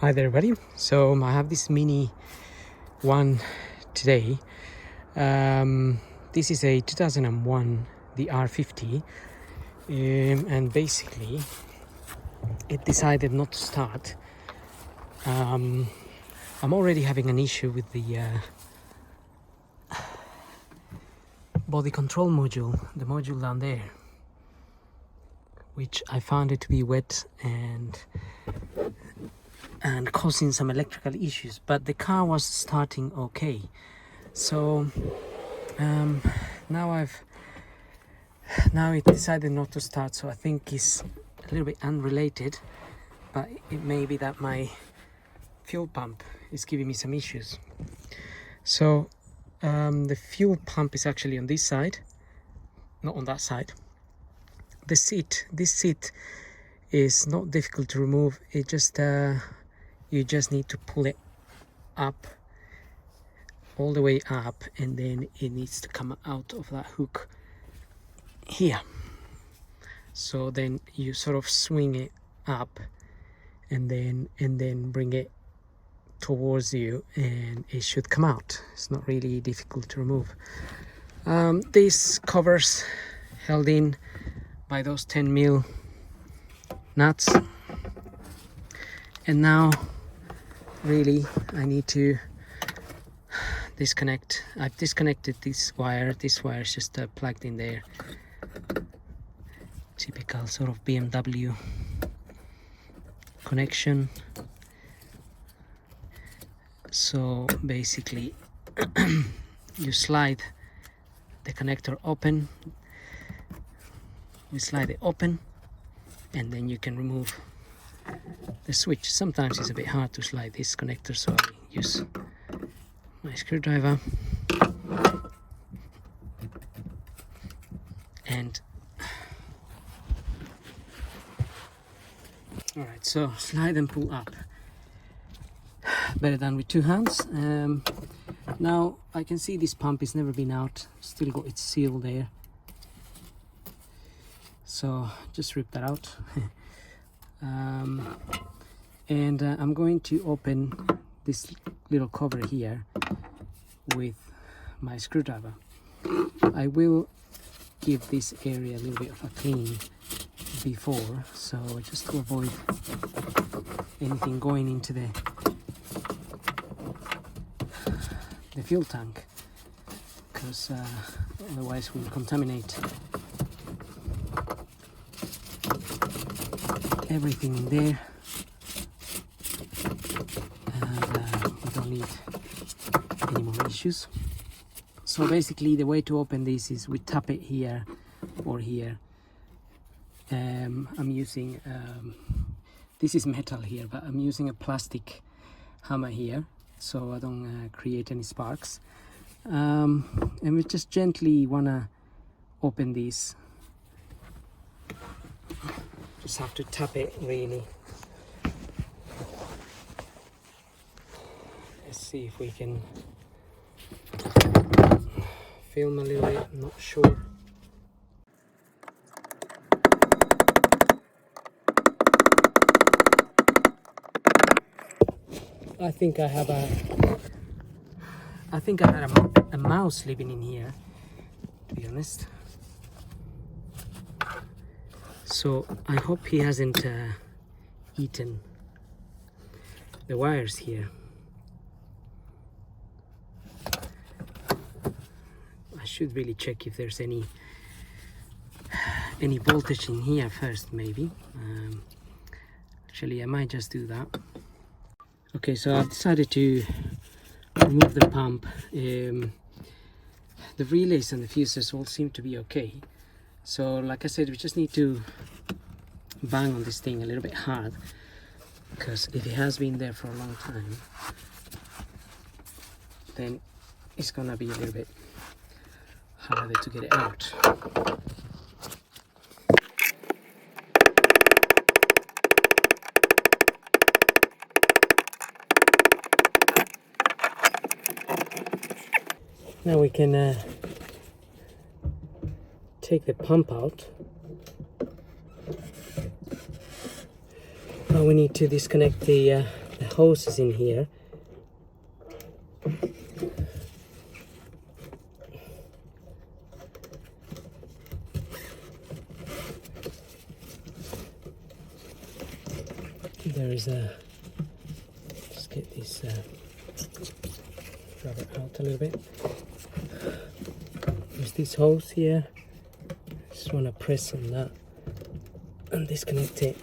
Hi there everybody. So I have this mini one today. This is a 2001, the r50, and basically it decided not to start. I'm already having an issue with the body control module, the module down there, which I found it to be wet and causing some electrical issues, but the car was starting okay. So now it decided not to start, so I think it's a little bit unrelated, but it may be that my fuel pump is giving me some issues. So the fuel pump is actually on this side, not on that side. This seat is not difficult to remove. It just you just need to pull it up, all the way up, and then it needs to come out of that hook here. So then you sort of swing it up and then bring it towards you, and it should come out. It's not really difficult to remove. These covers held in by those 10mm nuts, and now really I need to disconnect. I've disconnected this wire. This wire is just plugged in there. Typical sort of BMW connection. So basically you slide the connector open, we slide it open, and then you can remove the switch. Sometimes it's a bit hard to slide this connector, so I use my screwdriver and alright, so slide and pull up. Better done with two hands. Now I can see this pump has never been out, still got its seal there, so just rip that out. And I'm going to open this little cover here with my screwdriver. I will give this area a little bit of a clean before, so just to avoid anything going into the fuel tank, because otherwise we'll contaminate everything in there, and we don't need any more issues. So basically the way to open this is we tap it here or here. I'm using this is metal here, but I'm using a plastic hammer here, so I don't create any sparks. And we just gently wanna open these. Just have to tap it really. Let's see if we can film a little bit, I'm not sure. I think I had a mouse living in here, to be honest. So I hope he hasn't eaten the wires here. I should really check if there's any voltage in here first, maybe. Actually, I might just do that. Okay, so I've decided to remove the pump. The relays and the fuses all seem to be okay. So like I said, we just need to bang on this thing a little bit hard, because if it has been there for a long time, then it's gonna be a little bit harder to get it out. Now we can take the pump out. Now we need to disconnect the hoses in here. There is a, just get this rubber out a little bit. There's this hose here. Just want to press on that and disconnect it.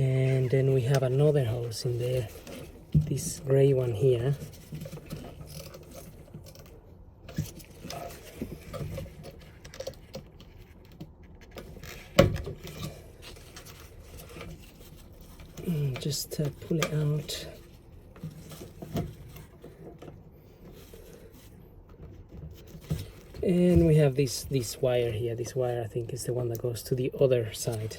And then we have another hose in there, this gray one here. Just pull it out. And we have this wire here. This wire, I think, is the one that goes to the other side.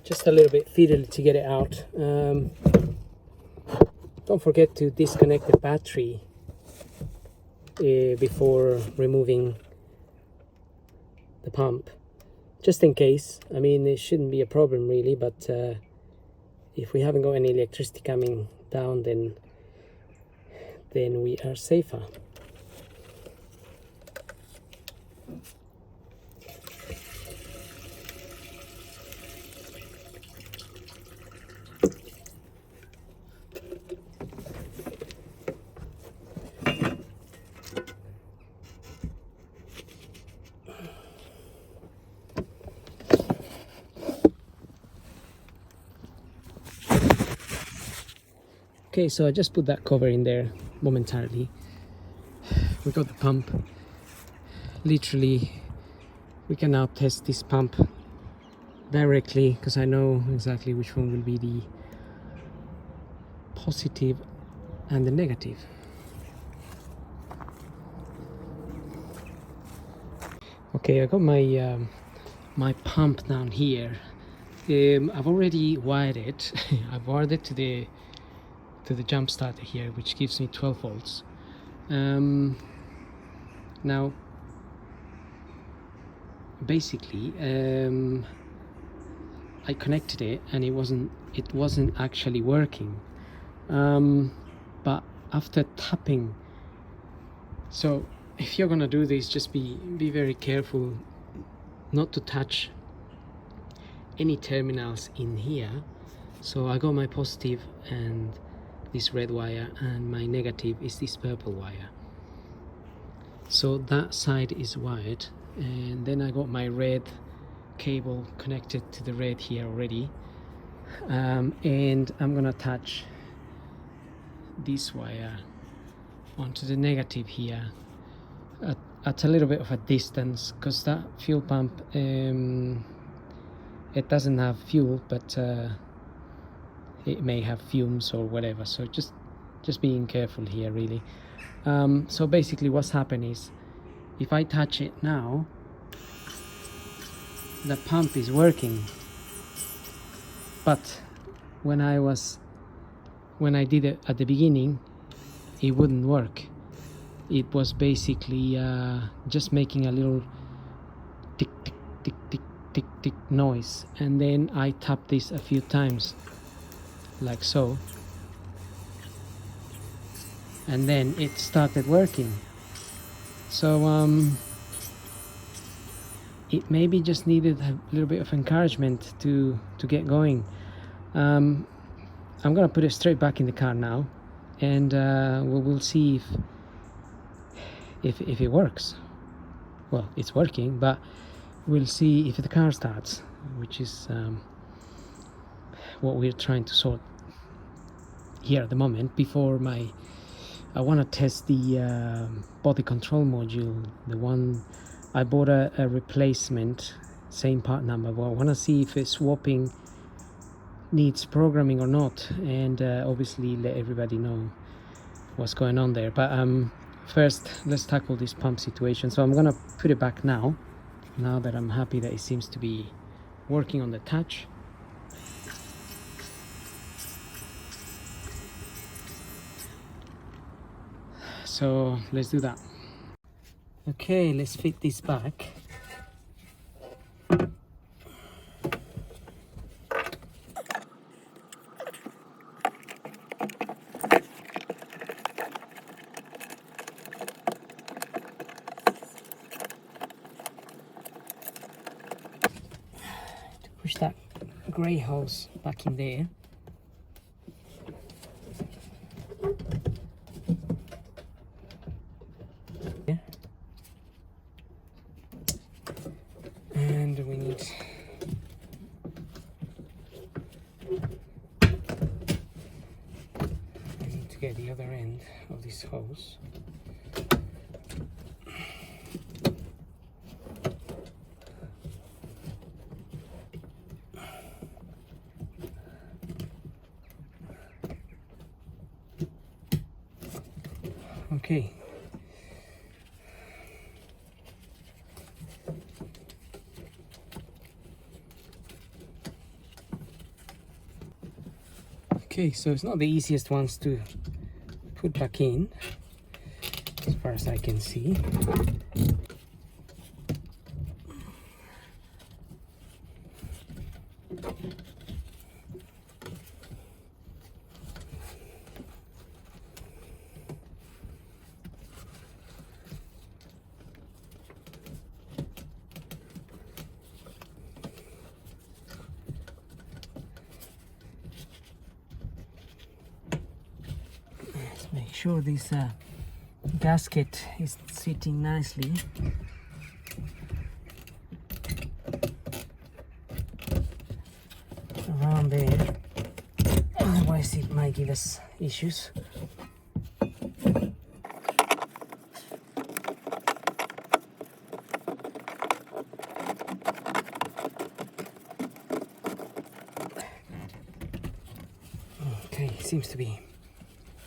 Just a little bit fiddly to get it out. Don't forget to disconnect the battery before removing the pump, just in case. I mean, it shouldn't be a problem really, but if we haven't got any electricity coming down, then we are safer. Okay, so I just put that cover in there momentarily. We got the pump. Literally, we can now test this pump directly, because I know exactly which one will be the positive and the negative. Okay, I got my my pump down here. I've already wired it. I've wired it to the jump starter here, which gives me 12 volts. Now basically I connected it and it wasn't actually working, but after tapping. So if you're gonna do this, just be very careful not to touch any terminals in here. So I got my positive and this red wire, and my negative is this purple wire. So that side is wired, and then I got my red cable connected to the red here already, and I'm gonna attach this wire onto the negative here at a little bit of a distance, because that fuel pump, it doesn't have fuel, but it may have fumes or whatever, so just being careful here really. So basically what's happened is, if I touch it now, the pump is working, but when I did it at the beginning, it wouldn't work. It was basically just making a little tick tick tick tick tick tick noise, and then I tapped this a few times like so, and then it started working. So it maybe just needed a little bit of encouragement to get going. I'm gonna put it straight back in the car now, and we'll see if it works. Well, it's working, but we'll see if the car starts, which is what we're trying to sort here at the moment. Before I want to test the body control module, the one I bought a replacement, same part number, but I want to see if swapping needs programming or not, and obviously let everybody know what's going on there. But first let's tackle this pump situation. So I'm gonna put it back now that I'm happy that it seems to be working on the touch. So let's do that. Okay, let's fit this back. Push that grey hose back in there. And we need to get the other end of this hose. Okay. Okay, so it's not the easiest ones to put back in, as far as I can see. Make sure this gasket is sitting nicely. Around there, otherwise it might give us issues. Okay, seems to be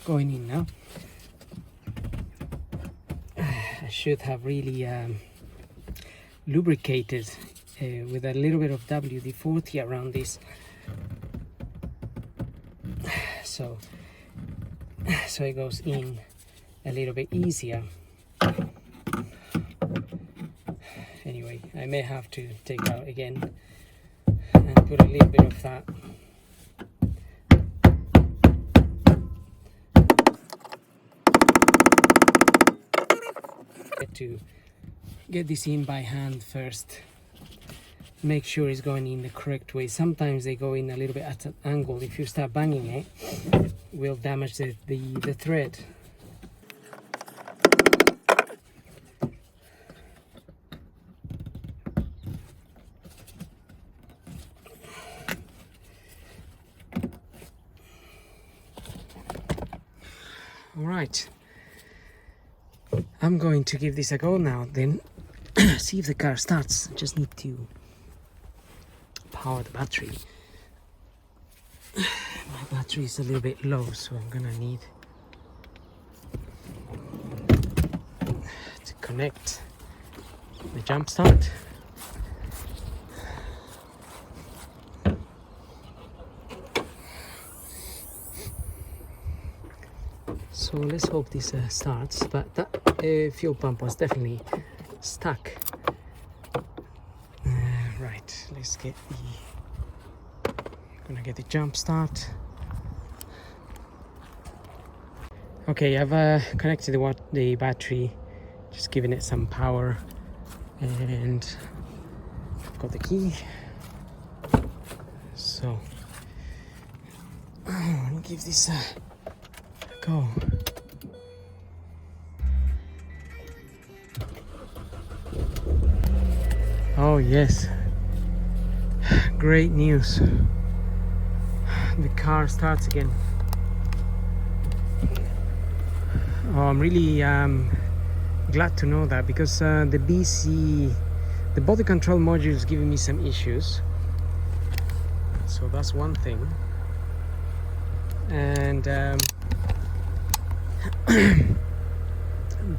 going in now. I should have really lubricated with a little bit of WD-40 around this, so it goes in a little bit easier. Anyway, I may have to take it out again and put a little bit of that. To get this in by hand first, make sure it's going in the correct way. Sometimes they go in a little bit at an angle. If you start banging it, will damage the thread. All right, I'm going to give this a go now, then see if the car starts. I just need to power the battery. My battery is a little bit low, so I'm gonna need to connect the jump start. So let's hope this starts, but that fuel pump was definitely stuck. Right, let's get gonna get the jump start. Okay, I've connected the battery, just giving it some power, and I've got the key. So I'll give this a go. Oh yes, great news. The car starts again. Oh, I'm really glad to know that, because the body control module is giving me some issues. So that's one thing. And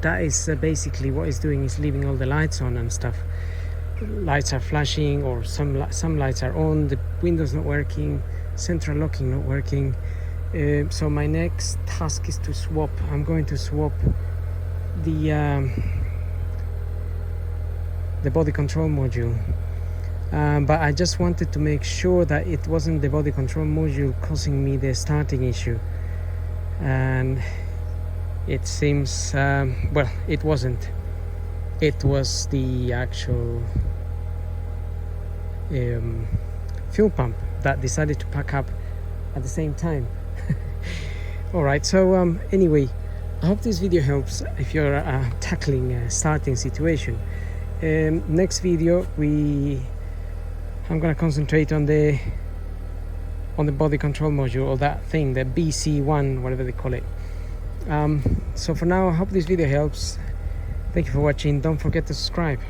that is basically what it's doing, is leaving all the lights on and stuff. Lights are flashing, or some lights are on, the windows not working, central locking not working. So my next task is to swap. I'm going to swap the body control module, but I just wanted to make sure that it wasn't the body control module causing me the starting issue, and it seems well, it wasn't. It was the actual fuel pump that decided to pack up at the same time. All right, so anyway, I hope this video helps if you're tackling a starting situation. Next video I'm gonna concentrate on the body control module, or that thing, the BC1, whatever they call it. So for now, I hope this video helps. Thank you for watching. Don't forget to subscribe.